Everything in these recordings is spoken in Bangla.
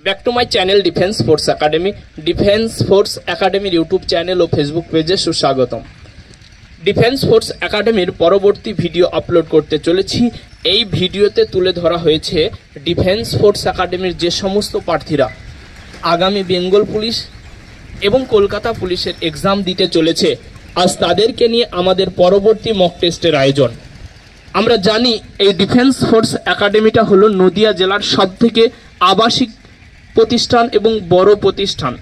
Back to my channel defence force academy. Defence force একাডেমির ইউটিউব চ্যানেল ও ফেসবুক পেজে সুস্বাগতম। ডিফেন্স ফোর্স একাডেমির পরবর্তী ভিডিও আপলোড করতে চলেছি। এই ভিডিওতে তুলে ধরা হয়েছে ডিফেন্স ফোর্স একাডেমির যে সমস্ত প্রার্থীরা আগামী বেঙ্গল পুলিশ এবং কলকাতা পুলিশের এক্সাম দিতে চলেছে, আজ তাদেরকে নিয়ে আমাদের পরবর্তী মক টেস্টের আয়োজন। আমরা জানি এই ডিফেন্স ফোর্স একাডেমিটা হলো নদিয়া জেলার সবথেকে আবাসিক প্রতিষ্ঠান এবং বড় প্রতিষ্ঠান,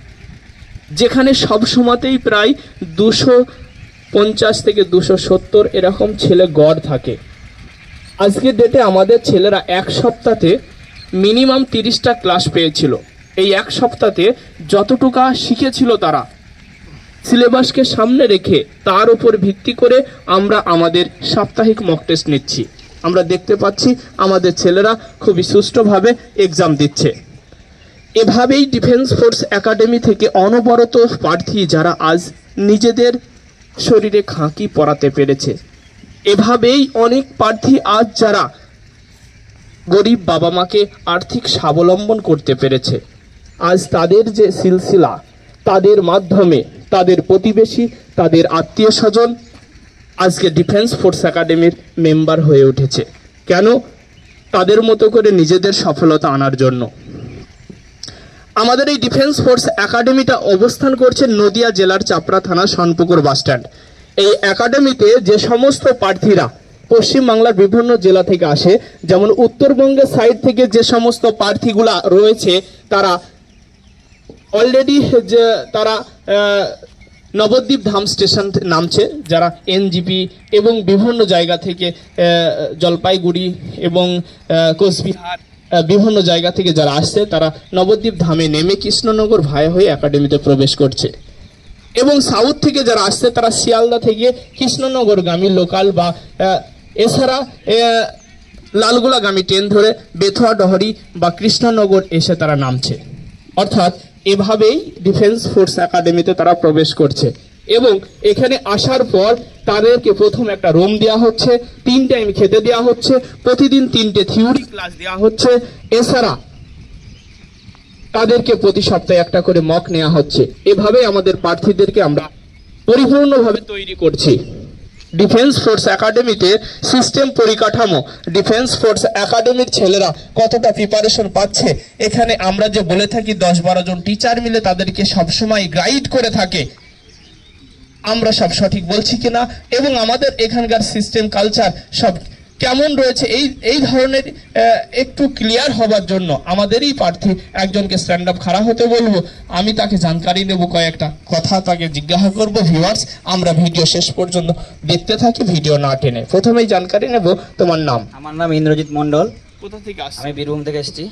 যেখানে সব সময়তেই প্রায় 250 থেকে 270 এরকম ছেলে গড় থাকে। আজকের ডেটে আমাদের ছেলেরা এক সপ্তাহে মিনিমাম 30টা ক্লাস পেয়েছিল। এই এক সপ্তাহে যতটুকু শিখেছিল তারা সিলেবাসকে সামনে রেখে তার উপর ভিত্তি করে আমরা আমাদের সাপ্তাহিক মক টেস্ট নিচ্ছি। আমরা দেখতে পাচ্ছি আমাদের ছেলেরা খুবই সুষ্ঠুভাবে এক্সাম দিচ্ছে। এভাবেই ডিফেন্স ফোর্স একাডেমি থেকে অনবরত প্রার্থী যারা আজ নিজেদের শরীরে খাঁকি পরাতে পেরেছে, এভাবেই অনেক প্রার্থী আজ যারা গরিব বাবা মাকে আর্থিক স্বাবলম্বন করতে পেরেছে, আজ তাদের যে সিলসিলা, তাদের মাধ্যমে তাদের প্রতিবেশী, তাদের আত্মীয় স্বজন আজকে ডিফেন্স ফোর্স একাডেমির মেম্বার হয়ে উঠেছে। কেন? তাদের মতো করে নিজেদের সফলতা আনার জন্য। আমাদের এই ডিফেন্স ফোর্স একাডেমিটা অবস্থান করছে নদিয়া জেলার চাপড়া থানা সনপুকুর বাসস্ট্যান্ড। এই একাডেমিতে যে সমস্ত প্রার্থীরা পশ্চিমবাংলার বিভিন্ন জেলা থেকে আসে, যেমন উত্তরবঙ্গের সাইড থেকে যে সমস্ত প্রার্থীগুলা রয়েছে তারা অলরেডি তারা নবদ্বীপ ধাম স্টেশন নামছে, যারা এনজিপি এবং বিভিন্ন জায়গা থেকে জলপাইগুড়ি এবং কোচবিহার বিভিন্ন জায়গা থেকে যারা আসছে তারা নবদ্বীপ ধামে নেমে কৃষ্ণনগর ভায়া হয়ে একাডেমিতে প্রবেশ করছে। এবং সাউথ থেকে যারা আসছে তারা শিয়ালদা থেকে কৃষ্ণনগরগামী লোকাল বা এছাড়া লালগোলাগামী ট্রেন ধরে বেথুয়া ডহরি বা কৃষ্ণনগর এসে তারা নামছে। অর্থাৎ এভাবেই ডিফেন্স ফোর্স একাডেমিতে তারা প্রবেশ করছে। এবং এখানে আসার পর তাদেরকে প্রথম একটা রুম দেওয়া হচ্ছে, 3 টাইম খেতে দেওয়া হচ্ছে, প্রতিদিন 3টে থিওরি ক্লাস দেওয়া হচ্ছে। এছাড়া তাদেরকে প্রতি সপ্তাহে একটা করে মক নেওয়া হচ্ছে। এভাবে আমাদের প্রার্থীদেরকে আমরা পরিপূর্ণভাবে তৈরি করছি। ডিফেন্স ফোর্স একাডেমিতে সিস্টেম পরিকাঠামো, ডিফেন্স ফোর্স একাডেমির ছেলেরা কতটা প্রিপারেশন পাচ্ছে, এখানে আমরা যে বলে থাকি 10-12 জন টিচার মিলে তাদেরকে সবসময় গাইড করে থাকে, আমরা সব সঠিক বলছি কিনা এবং আমাদের এখানকার সিস্টেম কালচার সব কেমন রয়েছে এই ধরনের একটু ক্লিয়ার হবার জন্য আমাদেরই প্রার্থী একজনকে স্ট্যান্ড আপ খাড়া হতে বলবো। আমি তাকে জানকারি নেব, কয়েকটা কথা তাকে জিজ্ঞাসা করব। ভিউয়ার্স, আমরা ভিডিও শেষ পর্যন্ত দেখতে থাকি, ভিডিও না টেনে। প্রথমেই জানকারি নেব, তোমার নাম? আমার নাম ইন্দ্রজিৎ মন্ডল। কোথা থেকে আসছো? আমি বীরভূম থেকে এসেছি।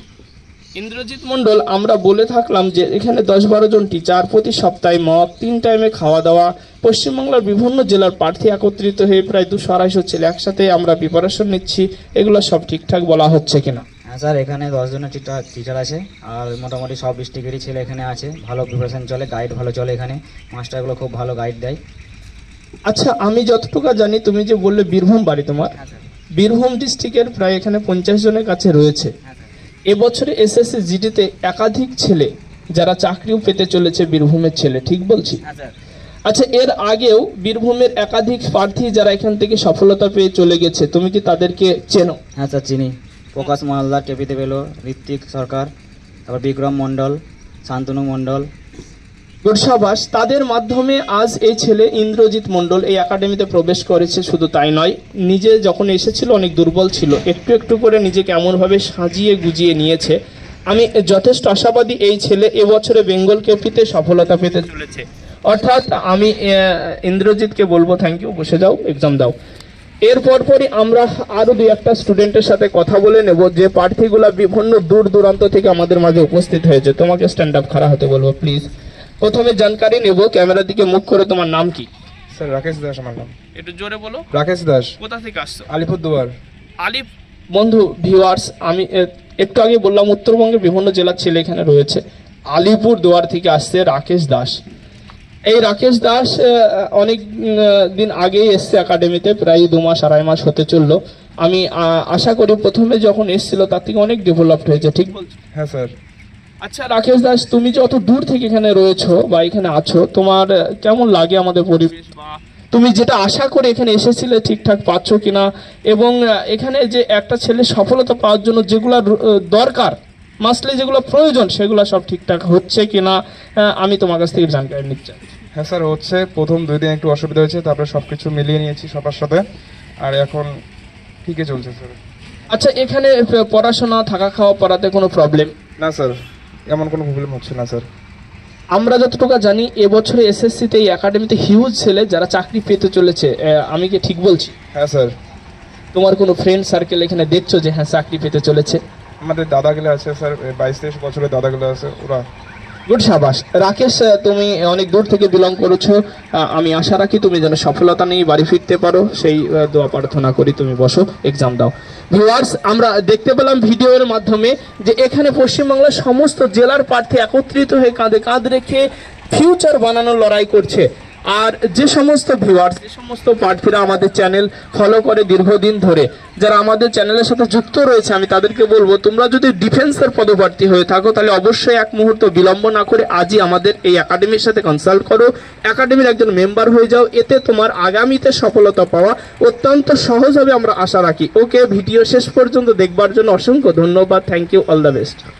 ইন্দ্রজিৎ মন্ডল, আমরা বলে থাকলাম যে এখানে 10-12 জন টিচার, প্রতি সপ্তাহে মক, 3 টাইমে খাওয়া দাওয়া, পশ্চিমবাংলার বিভিন্ন জেলার প্রার্থী একত্রিত হয়ে প্রায় 200-250 ছেলে একসাথে আমরা প্রিপারেশন নিচ্ছি। এগুলো সব ঠিকঠাক বলা হচ্ছে কিনা? হ্যাঁ স্যার, এখানে 10 জনের টিচার আছে আর মোটামুটি সব ডিস্ট্রিক্টেরই ছেলে এখানে আছে। ভালো প্রিপারেশন চলে, গাইড ভালো চলে, এখানে মাস্টারগুলো খুব ভালো গাইড দেয়। আচ্ছা, আমি যতটুকু জানি, তুমি যে বললে বীরভূম বাড়ি তোমার, বীরভূম ডিস্ট্রিক্টের প্রায় এখানে 50 জনের কাছে রয়েছে। এবছরে এসএসসি জিডিতে একাধিক ছেলে যারা চাকরিও পেতে চলেছে বীরভূমের ছেলে, ঠিক বলছি? আচ্ছা, এর আগেও বীরভূমের একাধিক প্রার্থী যারা এখান থেকে সফলতা পেয়ে চলে গেছে, তুমি কি তাদেরকে চেনো? হ্যাঁ স্যার, চিনি। প্রকাশ মালদার, কেপি দেবেলো, ঋত্বিক সরকার, তারপর বিক্রম মন্ডল, শান্তনু মন্ডল। গুডসাবাস, তাদের মাধ্যমে আজ এই ছেলে ইন্দ্রজিৎ মন্ডল এই একাডেমিতে প্রবেশ করেছে। শুধু তাই নয়, নিজে যখন এসেছিল অনেক দুর্বল ছিল, একটু একটু করে নিজেকে এমনভাবে সাজিয়ে গুজিয়ে নিয়েছে। আমি যথেষ্ট আশাবাদী এই ছেলে এবছরে বেঙ্গল কেপিতে সফলতা পেতে চলেছে। অর্থাৎ আমি ইন্দ্রজিৎকে বলবো থ্যাংক ইউ, বসে যাও, এক্সাম দাও। এর পরপরই আমরা আরো 2-1টা স্টুডেন্টের সাথে কথা বলে নেব যে প্রার্থীগুলা বিভিন্ন দূর দূরান্ত থেকে আমাদের মাঝে উপস্থিত হয়েছে। তোমাকে স্ট্যান্ড আপ খাড়া হতে বলবো প্লিজ। প্রথমে জানকারি নেব, ক্যামেরার দিকে মুখ করে, তোমার নাম কি? স্যার রাকেশ দাস আমার নাম। একটু জোরে বলো। রাকেশ দাস। কোথা থেকে আসছো? আলিপুরদুয়ার। বন্ধু ভিউয়ার্স, আমি একটু আগে বললাম উত্তরবঙ্গের বিভিন্ন জেলার ছেলে এখানে রয়েছে। আলিপুরদুয়ার থেকে আসছে রাকেশ দাস। এই রাকেশ দাস অনেক দিন আগেই এসছে একাডেমিতে, প্রায় 2 মাস 2.5 মাস হতে চললো। আমি আশা করি প্রথমে যখন এসেছিল তার থেকে অনেক ডেভেলপড হয়েছে, ঠিক বলছি? হ্যাঁ স্যার। আচ্ছা রাকেশ দাস, তুমি যে অত দূর থেকে এখানে রয়েছো বা এখানে আছো, তোমার কেমন লাগে আমাদের পরিবেশ, বা তুমি যেটা আশা করে এখানে এসেছিলে ঠিকঠাক পাচ্ছ কিনা, এবং এখানে যে একটা ছেলে সফলতা পাওয়ার জন্য যেগুলো দরকার, মাসলে যেগুলো প্রয়োজন, সেগুলো সব ঠিকঠাক হচ্ছে কিনা, আমি তোমার কাছ থেকে জানকারি নিতে চাই। হ্যাঁ স্যার, হচ্ছে প্রথম 2 দিন একটু অসুবিধা হয়েছে, তারপরে সব কিছু মিলিয়ে নিয়েছি সবার সাথে, আর এখন ঠিকই চলছে স্যার। আচ্ছা, এখানে পড়াশোনা, থাকা খাওয়া, পড়াতে কোনো প্রবলেম? না স্যার, এমন কোনো প্রবলেম হচ্ছে না স্যার। আমরা যতটুকু জানি এবছরে এসএসসিতে এই একাডেমিতে হিউজ ছেলে যারা চাকরি পেতে চলেছে, আমি কি ঠিক বলছি? হ্যাঁ স্যার। তোমার কোনো ফ্রেন্ড সার্কেল এখানে দেখছো যে হ্যাঁ চাকরি পেতে চলেছে? আমাদের দাদাগুলো আছে স্যার, 22-23 বছরের দাদাগুলো আছে, ওরা। গুড, সাবাস। রাকেশ, তুমি অনেক দূর থেকে বিলং করেছো, আমি আশা রাখি তুমি যেন সফলতা নিয়ে বাড়ি ফিরতে পারো, সেই দোয়া প্রার্থনা করি। তুমি বসো, এক্সাম দাও। ভিউয়ার্স, আমরা দেখতে পেলাম ভিডিওর মাধ্যমে যে এখানে পশ্চিমবাংলার সমস্ত জেলার প্রার্থী একত্রিত হয়ে কাঁধে কাঁধ রেখে ফিউচার বানানোর লড়াই করছে। আর যে সমস্ত ভিউয়ার্স, যে সমস্ত প্রার্থীরা আমাদের চ্যানেল ফলো করে দীর্ঘদিন ধরে, যারা আমাদের চ্যানেলের সাথে যুক্ত রয়েছে, আমি তাদেরকে বলবো, তোমরা যদি ডিফেন্সের পদপ্রার্থী হয়ে থাকো তাহলে অবশ্যই এক মুহূর্ত বিলম্ব না করে আজই আমাদের এই একাডেমির সাথে কনসাল্ট করো, একাডেমির একজন মেম্বার হয়ে যাও। এতে তোমার আগামীতে সফলতা পাওয়া অত্যন্ত সহজ হবে, আমরা আশা রাখি। ওকে, ভিডিও শেষ পর্যন্ত দেখবার জন্য অসংখ্য ধন্যবাদ। Thank you, all the best.